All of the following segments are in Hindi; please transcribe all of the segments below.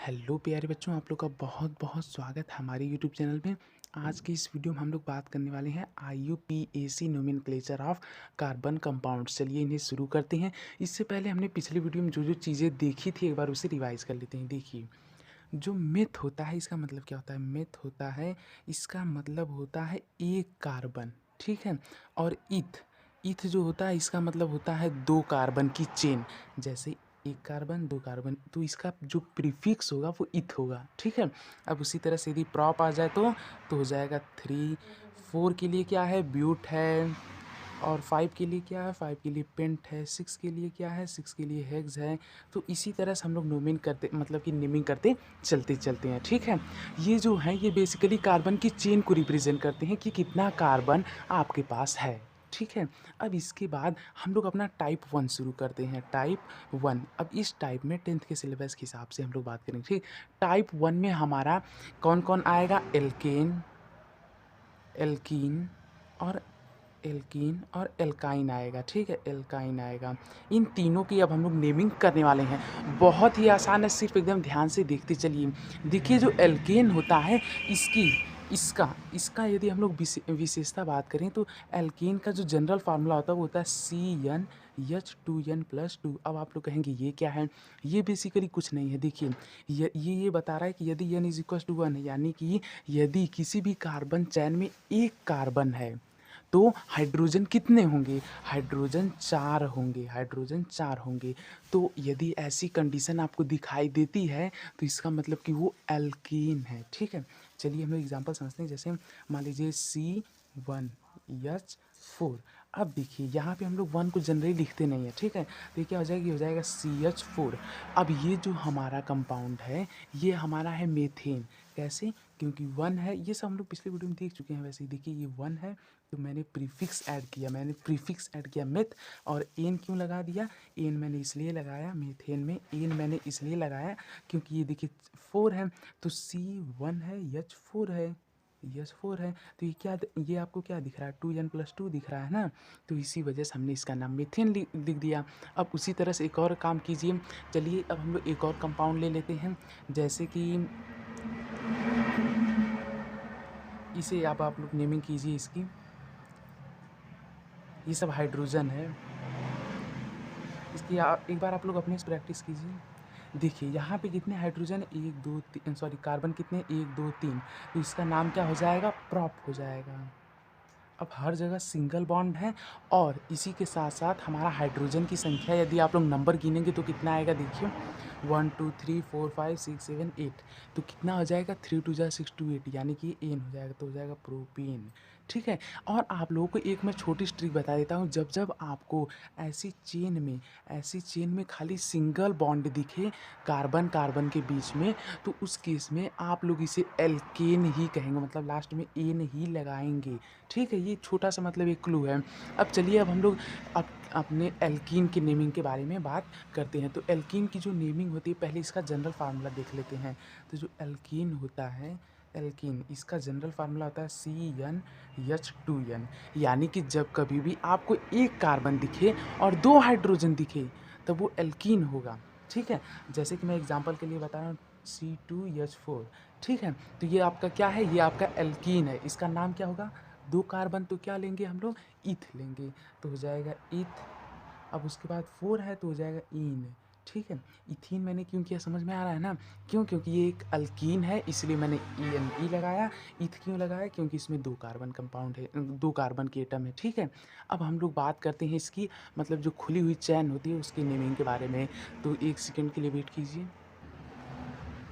हेलो प्यारे बच्चों, आप लोग का बहुत बहुत स्वागत है हमारे यूट्यूब चैनल में। आज की इस वीडियो में हम लोग बात करने वाले हैं IUPAC nomenclature of carbon compounds. चलिए इन्हें शुरू करते हैं। इससे पहले हमने पिछली वीडियो में जो जो चीज़ें देखी थी एक बार उसे रिवाइज कर लेते हैं। देखिए, जो मेथ होता है इसका मतलब क्या होता है। मेथ होता है, इसका मतलब होता है एक कार्बन, ठीक है। और इथ इथ जो होता है इसका मतलब होता है दो कार्बन की चेन। जैसे एक कार्बन दो कार्बन, तो इसका जो प्रीफिक्स होगा वो इथ होगा, ठीक है। अब उसी तरह से यदि प्रॉप आ जाए तो हो जाएगा 3। 4 के लिए क्या है, ब्यूट है। और 5 के लिए क्या है, 5 के लिए पेंट है। 6 के लिए क्या है, 6 के लिए हेक्स है। तो इसी तरह से हम लोग नोमिंग करते, मतलब कि नेमिंग करते चलते चलते हैं, ठीक है। ये जो है ये बेसिकली कार्बन की चेन को रिप्रेजेंट करते हैं कि कितना कार्बन आपके पास है, ठीक है। अब इसके बाद हम लोग अपना टाइप 1 शुरू करते हैं। टाइप 1, अब इस टाइप में 10th के सिलेबस के हिसाब से हम लोग बात करेंगे, ठीक। टाइप 1 में हमारा कौन कौन आएगा, एल्केन, एल्कीन और एल्काइन आएगा, ठीक है। एल्काइन आएगा। इन तीनों की अब हम लोग नेमिंग करने वाले हैं। बहुत ही आसान है, सिर्फ एकदम ध्यान से देखते चलिए। देखिए, जो एल्केन होता है इसकी इसका इसका यदि हम लोग विशेषता बात करें तो एल्केन का जो जनरल फार्मूला होता है वो होता है CnH2n+2। अब आप लोग कहेंगे ये क्या है। ये बेसिकली कुछ नहीं है। देखिए, ये बता रहा है कि यदि n=1 है, यानी कि यदि किसी भी कार्बन चैन में एक कार्बन है तो हाइड्रोजन कितने होंगे, हाइड्रोजन 4 होंगे, हाइड्रोजन 4 होंगे। तो यदि ऐसी कंडीशन आपको दिखाई देती है तो इसका मतलब कि वो एल्कीन है, ठीक है। चलिए हम लोग एग्जांपल समझते हैं। जैसे मान लीजिए C1H4। अब देखिए यहाँ पे हम लोग 1 को जनरली लिखते नहीं है, ठीक है। तो ये क्या हो जाएगा, ये हो जाएगा CH4। अब ये जो हमारा कंपाउंड है ये हमारा है मेथेन। कैसे, क्योंकि 1 है, ये सब हम लोग पिछले वीडियो में देख चुके हैं। वैसे ही देखिए ये 1 है तो मैंने प्रीफिक्स ऐड किया मेथ। और एन क्यों लगा दिया, एन मैंने इसलिए लगाया, मीथेन में एन मैंने इसलिए लगाया क्योंकि ये देखिए 4 है तो C1 है, H4 है, H4 है। तो ये क्या, ये आपको क्या दिख रहा है, 2n+2 दिख रहा है ना। तो इसी वजह से हमने इसका नाम मीथेन लिख दिया। अब उसी तरह से एक और काम कीजिए। चलिए अब हम लोग एक और कंपाउंड ले लेते हैं। जैसे कि इसे आप लोग नेमिंग कीजिए इसकी। ये सब हाइड्रोजन है। इसकी एक बार आप लोग अपने से प्रैक्टिस कीजिए। देखिए यहाँ पे कितने हाइड्रोजन, 1 2 3, सॉरी कार्बन कितने, 1 2 3। तो इसका नाम क्या हो जाएगा, प्रॉप हो जाएगा। अब हर जगह सिंगल बॉन्ड है और इसी के साथ साथ हमारा हाइड्रोजन की संख्या यदि आप लोग नंबर गिनेंगे तो कितना आएगा, देखिए 1 2 3 4 5 6 7 8। तो कितना हो जाएगा, 3 2 जा 6 2 8, यानी कि एन हो जाएगा, तो हो जाएगा प्रोपेन, ठीक है। और आप लोगों को एक मैं छोटी ट्रिक बता देता हूँ। जब जब आपको ऐसी चेन में खाली सिंगल बॉन्ड दिखे कार्बन कार्बन के बीच में, तो उस केस में आप लोग इसे एल्केन ही कहेंगे, मतलब लास्ट में एन ही लगाएंगे, ठीक है। ये छोटा सा मतलब एक क्लू है। अब चलिए अब हम लोग अपने एल्कीन की नेमिंग के बारे में बात करते हैं। तो एल्कीन की जो नेमिंग होती है, पहले इसका जनरल फार्मूला देख लेते हैं। तो जो एल्कीन होता है, एल्कीन इसका जनरल फार्मूला होता है CnH2n। यानी कि जब कभी भी आपको एक कार्बन दिखे और 2 हाइड्रोजन दिखे तब वो एल्कीन होगा, ठीक है। जैसे कि मैं एग्जांपल के लिए बता रहा हूँ, C2H4, ठीक है। तो ये आपका क्या है, ये आपका एल्कीन है। इसका नाम क्या होगा, 2 कार्बन तो क्या लेंगे हम लोग, ईथ लेंगे, तो हो जाएगा ईथ। अब उसके बाद 4 है तो हो जाएगा ईन, ठीक है। इथीन मैंने क्यों किया, समझ में आ रहा है ना। क्यों, क्योंकि ये एक अल्कीन है इसलिए मैंने ENE लगाया। ईथ क्यों लगाया, क्योंकि इसमें 2 कार्बन कंपाउंड है, 2 कार्बन की एटम है, ठीक है। अब हम लोग बात करते हैं इसकी, मतलब जो खुली हुई चैन होती है उसकी नेमिंग के बारे में। तो 1 सेकेंड के लिए वेट कीजिए।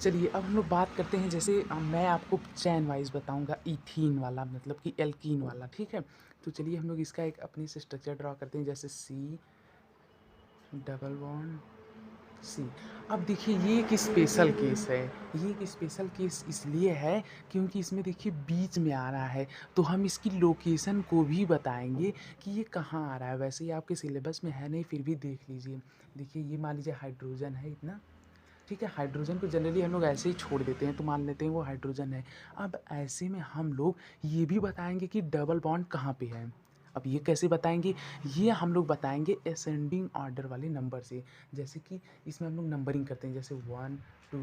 चलिए अब हम लोग बात करते हैं। जैसे मैं आपको चैन वाइज बताऊंगा, इथीन वाला मतलब कि एल्कीन वाला, ठीक है। तो चलिए हम लोग इसका एक अपनी से स्ट्रक्चर ड्रॉ करते हैं। जैसे C अब देखिए ये एक स्पेशल केस है। ये एक स्पेशल केस इसलिए है क्योंकि इसमें देखिए बीच में आ रहा है, तो हम इसकी लोकेशन को भी बताएंगे कि ये कहाँ आ रहा है। वैसे ही आपके सिलेबस में है नहीं, फिर भी देख लीजिए। देखिए ये मान लीजिए हाइड्रोजन है इतना, ठीक है। हाइड्रोजन को जनरली हम लोग ऐसे ही छोड़ देते हैं, तो मान लेते हैं वो हाइड्रोजन है। अब ऐसे में हम लोग ये भी बताएंगे कि डबल बॉन्ड कहाँ पे है। अब ये कैसे बताएंगे, ये हम लोग बताएंगे असेंडिंग ऑर्डर वाले नंबर से। जैसे कि इसमें हम लोग नंबरिंग करते हैं, जैसे 1 2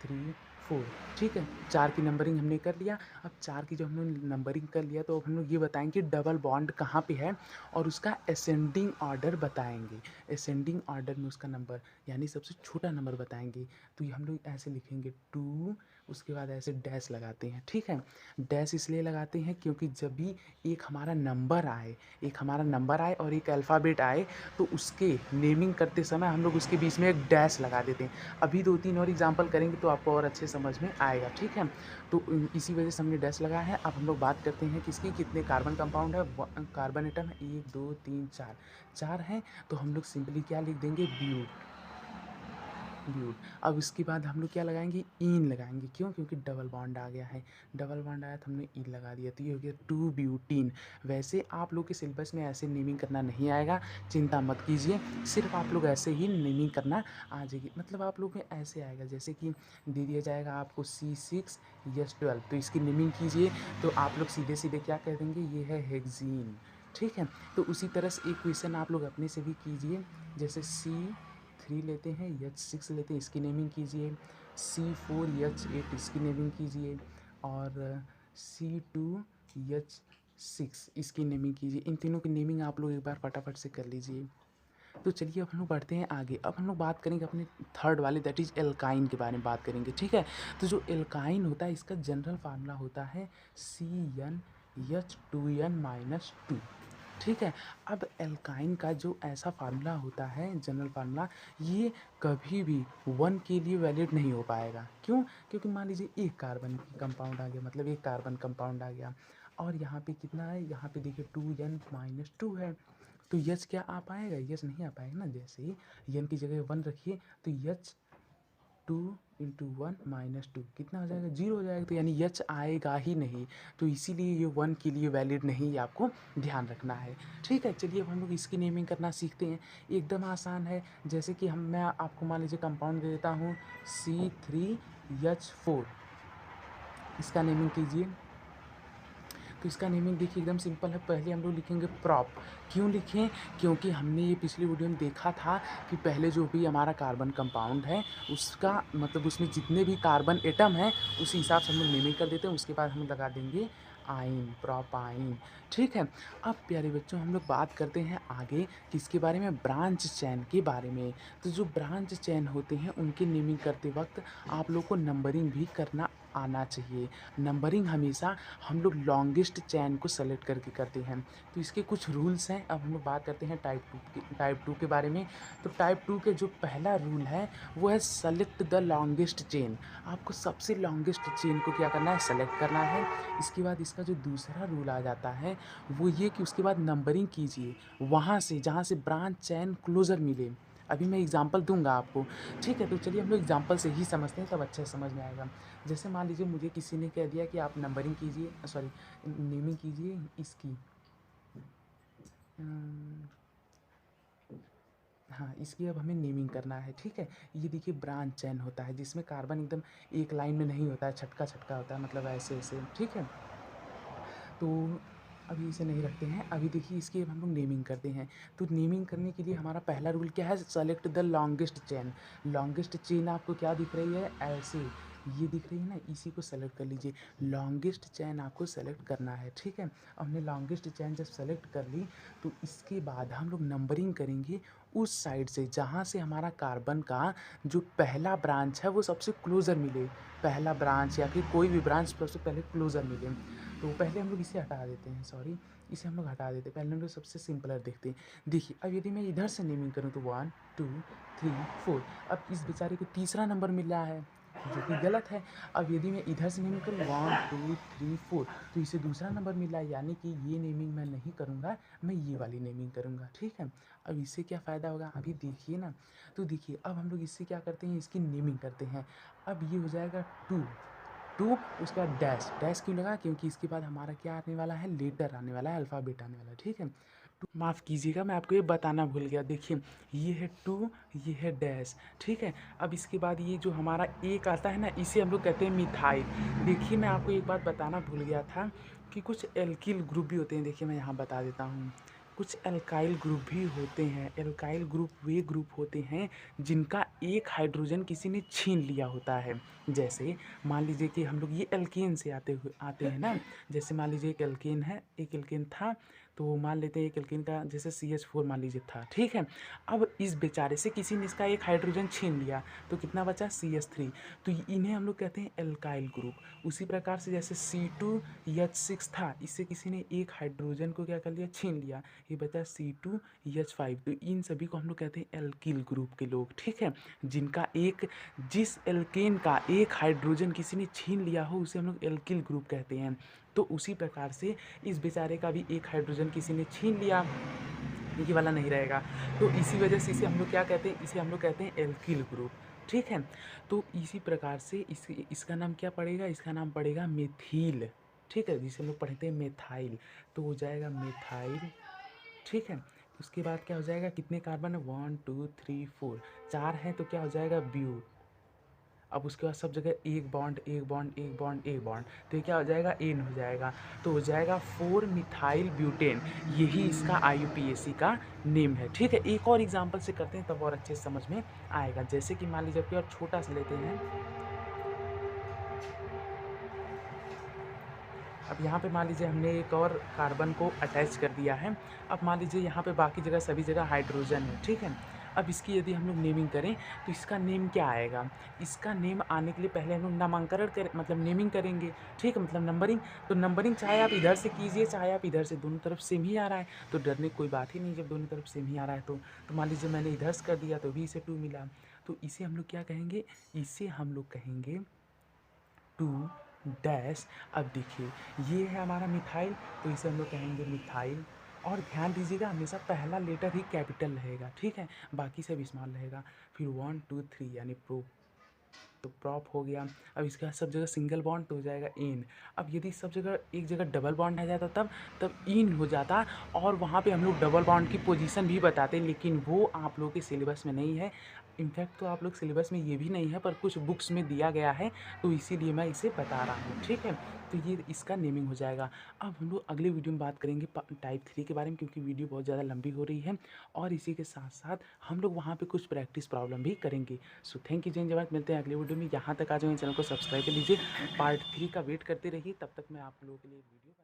3 4। ठीक है, 4 की नंबरिंग हमने कर लिया। अब 4 की जब हमने नंबरिंग कर लिया तो अब हम लोग ये बताएंगे डबल बॉन्ड कहाँ पे है और उसका असेंडिंग ऑर्डर बताएंगे। असेंडिंग ऑर्डर में उसका नंबर यानी सबसे छोटा नंबर बताएंगे। तो ये हम लोग ऐसे लिखेंगे 2, उसके बाद ऐसे डैश लगाते हैं। ठीक है, डैश इसलिए लगाते हैं क्योंकि जब भी एक हमारा नंबर आए और एक अल्फ़ाबेट आए तो उसके नेमिंग करते समय हम लोग उसके बीच में एक डैश लगा देते हैं। अभी 2-3 और एग्जांपल करेंगे तो आपको और अच्छे समझ में आएगा। ठीक है, तो इसी वजह से हमने डैश लगाया है। अब हम लोग बात करते हैं किसकी, कितने कार्बन कंपाउंड है, कार्बन एटम है 1 2 3 4, 4 हैं। तो हम लोग सिंपली क्या लिख देंगे, ब्यूट। अब इसके बाद हम लोग क्या लगाएंगे, ईन लगाएंगे। क्यों, क्योंकि डबल बॉन्ड आ गया है, डबल बॉन्ड आया तो हमने ईन लगा दिया, तो ये हो गया 2 ब्यूटीन। वैसे आप लोग के सिलेबस में ऐसे नेमिंग करना नहीं आएगा, चिंता मत कीजिए, सिर्फ आप लोग ऐसे ही नेमिंग करना आ जाएगी। मतलब आप लोग में ऐसे आएगा जैसे कि दे दिया जाएगा आपको C6H12, तो इसकी नेमिंग कीजिए तो आप लोग सीधे सीधे क्या कह देंगे, ये है हेक्सीन। ठीक है, तो उसी तरह से एक क्वेश्चन आप लोग अपने से भी कीजिए, जैसे C3 लेते हैं, H6 लेते हैं, इसकी नेमिंग कीजिए, C4H8 इसकी नेमिंग कीजिए और C2H6 इसकी नेमिंग कीजिए। इन तीनों की नेमिंग आप लोग एक बार फटाफट से कर लीजिए। तो चलिए अब हम लोग बढ़ते हैं आगे। अब हम लोग बात करेंगे अपने थर्ड वाले, दैट इज़ एल्काइन के बारे में बात करेंगे। ठीक है, तो जो एल्काइन होता है इसका जनरल फार्मूला होता है CnH2n-2। ठीक है, अब एल्काइन का जो ऐसा फार्मूला होता है जनरल फार्मूला, ये कभी भी 1 के लिए वैलिड नहीं हो पाएगा। क्यों, क्योंकि मान लीजिए एक कार्बन कंपाउंड आ गया, मतलब एक कार्बन कंपाउंड आ गया और यहाँ पे कितना है, यहाँ पे देखिए 2n-2 है, तो यच क्या आ पाएगा, यच नहीं आ पाएगा ना। जैसे ही एन की जगह 1 रखिए तो यच 2 × 1 - 2 कितना हो जाएगा, 0 हो जाएगा, तो यानी यच आएगा ही नहीं। तो इसीलिए ये 1 के लिए वैलिड नहीं, ये आपको ध्यान रखना है। ठीक है, चलिए अब हम लोग इसकी नेमिंग करना सीखते हैं। एकदम आसान है, जैसे कि मैं आपको मान लीजिए कंपाउंड दे देता हूँ C3H4, इसका नेमिंग कीजिए। तो इसका नेमिंग देखिए एकदम सिंपल है। पहले हम लोग लिखेंगे प्रॉप। क्यों लिखें, क्योंकि हमने ये पिछली वीडियो में देखा था कि पहले जो भी हमारा कार्बन कंपाउंड है उसका मतलब उसमें जितने भी कार्बन एटम हैं उसी हिसाब से हम लोग नेमिंग कर देते हैं। उसके बाद हम लगा देंगे आइन, प्रोपाइन। ठीक है, अब प्यारे बच्चों हम लोग बात करते हैं आगे किसके बारे में, ब्रांच चेन के बारे में। तो जो ब्रांच चेन होते हैं उनकी नेमिंग करते वक्त आप लोग को नंबरिंग भी करना आना चाहिए। नंबरिंग हमेशा हम लोग लॉन्गेस्ट चैन को सेलेक्ट करके करते हैं। तो इसके कुछ रूल्स हैं। अब हम लोग बात करते हैं टाइप 2 के बारे में। तो टाइप 2 के जो पहला रूल है वो है सेलेक्ट द लॉन्गेस्ट चेन। आपको सबसे लॉन्गेस्ट चेन को क्या करना है, सेलेक्ट करना है। इसके बाद इसका जो दूसरा रूल आ जाता है वो ये कि उसके बाद नंबरिंग कीजिए वहाँ से जहाँ से ब्रांच चैन क्लोजर मिले। अभी मैं एग्जांपल दूंगा आपको। ठीक है, तो चलिए हम लोग एग्जांपल से ही समझते हैं, तब अच्छे समझ में आएगा। जैसे मान लीजिए मुझे किसी ने कह दिया कि आप नंबरिंग कीजिए, सॉरी नेमिंग कीजिए इसकी, हाँ इसकी अब हमें नेमिंग करना है। ठीक है, ये देखिए ब्रांच चैन होता है जिसमें कार्बन एकदम एक लाइन में नहीं होता है, छटका छटका होता है, मतलब ऐसे ऐसे। ठीक है, तो अभी इसे नहीं रखते हैं। अभी देखिए इसकी अब हम लोग नेमिंग करते हैं। तो नेमिंग करने के लिए हमारा पहला रूल क्या है, select the longest chain. Longest chain आपको क्या दिख रही है, ऐसे ये दिख रही है ना, इसी को सेलेक्ट कर लीजिए। लॉन्गेस्ट चैन आपको सेलेक्ट करना है। ठीक है, अब हमने लॉन्गेस्ट चैन जब सेलेक्ट कर ली तो इसके बाद हम लोग नंबरिंग करेंगे उस साइड से जहाँ से हमारा कार्बन का जो पहला ब्रांच है वो सबसे क्लोज़र मिले। पहला ब्रांच या फिर कोई भी ब्रांच सबसे पहले क्लोज़र मिले। तो पहले हम लोग इसे हटा देते हैं, सॉरी इसे हम लोग हटा देते हैं। पहले हम लोग सबसे सिंपलर देखते हैं। देखिए अब यदि मैं इधर से नेमिंग करूँ तो 1 2 3 4, अब इस बेचारे को तीसरा नंबर मिल रहा है जो कि गलत है। अब यदि मैं इधर से नेमिंग करूँ 1 2 3 4 तो इसे दूसरा नंबर मिल रहा है, यानी कि ये नेमिंग मैं नहीं करूँगा, मैं ये वाली नेमिंग करूँगा। ठीक है, अब इससे क्या फ़ायदा होगा अभी देखिए ना। तो देखिए अब हम लोग इससे क्या करते हैं, इसकी नेमिंग करते हैं। अब ये हो जाएगा 2, उसके बाद डैश। डैश क्यों लगा, क्योंकि इसके बाद हमारा क्या आने वाला है, लेटर आने वाला है, अल्फ़ाबेट आने वाला है। ठीक है, माफ़ कीजिएगा मैं आपको ये बताना भूल गया। देखिए ये है 2, ये है डैश। ठीक है, अब इसके बाद ये जो हमारा एक आता है ना, इसे हम लोग कहते हैं मिथाइल। देखिए मैं आपको एक बात बताना भूल गया था कि कुछ एल्किल ग्रुप भी होते हैं। देखिए मैं यहाँ बता देता हूँ, कुछ एल्काइल ग्रुप भी होते हैं। एल्काइल ग्रुप वे ग्रुप होते हैं जिनका एक हाइड्रोजन किसी ने छीन लिया होता है। जैसे मान लीजिए कि हम लोग ये एल्केन से आते हैं ना। जैसे मान लीजिए एक एल्केन है, एक एल्केन था, तो मान लेते हैं एक एल्केन का जैसे CH4 मान लीजिए था, ठीक है। अब इस बेचारे से किसी ने इसका एक हाइड्रोजन छीन लिया, तो कितना बचा CH3। तो इन्हें हम लोग कहते हैं एल्काइल ग्रुप। उसी प्रकार से जैसे C2H6 था, इससे किसी ने एक हाइड्रोजन को क्या कर लिया, छीन लिया, ये बचा C2H5। तो इन सभी को हम लोग कहते हैं एल्किल ग्रुप के लोग, ठीक है। जिनका एक जिस एल्केन का एक हाइड्रोजन किसी ने छीन लिया हो उसे हम लोग एल्किल ग्रुप कहते हैं। तो उसी प्रकार से इस बेचारे का भी एक हाइड्रोजन किसी ने छीन लिया, ये वाला नहीं रहेगा। तो इसी वजह से इसे हम लोग क्या कहते हैं, इसे हम लोग कहते हैं एल्किल ग्रुप, ठीक है। तो इसी प्रकार से इसका नाम क्या पड़ेगा, इसका नाम पड़ेगा मेथिल, ठीक है, जिसे हम लोग पढ़ते हैं मेथाइल। तो हो जाएगा मेथाइल, ठीक है। उसके बाद क्या हो जाएगा, कितने कार्बन है, 1 2 3 4, 4 है, तो क्या हो जाएगा ब्यूट। अब उसके बाद सब जगह एक बॉन्ड एक बॉन्ड एक बॉन्ड एक बॉन्ड, तो ये क्या हो जाएगा, एन हो जाएगा। तो हो जाएगा 4 मिथाइल ब्यूटेन। यही इसका IUPAC का नेम है, ठीक है। एक और एग्जांपल से करते हैं तब और अच्छे से समझ में आएगा। जैसे कि मान लीजिए कोई और छोटा सा लेते हैं। अब यहाँ पे मान लीजिए हमने एक और कार्बन को अटैच कर दिया है। अब मान लीजिए यहाँ पे बाकी जगह सभी जगह हाइड्रोजन है, ठीक है। अब इसकी यदि हम लोग नेमिंग करें तो इसका नेम क्या आएगा, इसका नेम आने के लिए पहले हम लोग नामांकन करें, मतलब नेमिंग करेंगे, ठीक है, मतलब नंबरिंग। तो नंबरिंग चाहे आप इधर से कीजिए चाहे आप इधर से, दोनों तरफ सेम ही आ रहा है, तो डरने की कोई बात ही नहीं जब दोनों तरफ सेम ही आ रहा है। तो मान लीजिए मैंने इधर से कर दिया तो भी इसे 2 मिला, तो इसे हम लोग क्या कहेंगे, इसे हम लोग कहेंगे 2 डैश। अब देखिए ये है हमारा मिथाइल, तो इसे हम लोग कहेंगे मिथाइल। और ध्यान दीजिएगा हमेशा पहला लेटर ही कैपिटल रहेगा, ठीक है, बाकी सब स्मॉल रहेगा। फिर 1 2 3 यानी प्रो, तो प्रॉप हो गया। अब इसके बाद सब जगह सिंगल बॉन्ड तो हो जाएगा इन। अब यदि सब जगह एक जगह डबल बॉन्ड आ जाता तब इन हो जाता, और वहाँ पे हम लोग डबल बॉन्ड की पोजीशन भी बताते, लेकिन वो आप लोगों के सिलेबस में नहीं है। इनफैक्ट तो आप लोग सिलेबस में ये भी नहीं है, पर कुछ बुक्स में दिया गया है, तो इसीलिए मैं इसे बता रहा हूँ, ठीक है। तो ये इसका नेमिंग हो जाएगा। अब हम लोग अगले वीडियो में बात करेंगे टाइप 3 के बारे में, क्योंकि वीडियो बहुत ज़्यादा लंबी हो रही है, और इसी के साथ साथ हम लोग वहाँ पे कुछ प्रैक्टिस प्रॉब्लम भी करेंगे। सो थैंक यू जय जवान, मिलते हैं अगले वीडियो में। यहाँ तक आ जाए चैनल को सब्सक्राइब कर लीजिए, पार्ट 3 का वेट करते रहिए, तब तक मैं आप लोगों के लिए वीडियो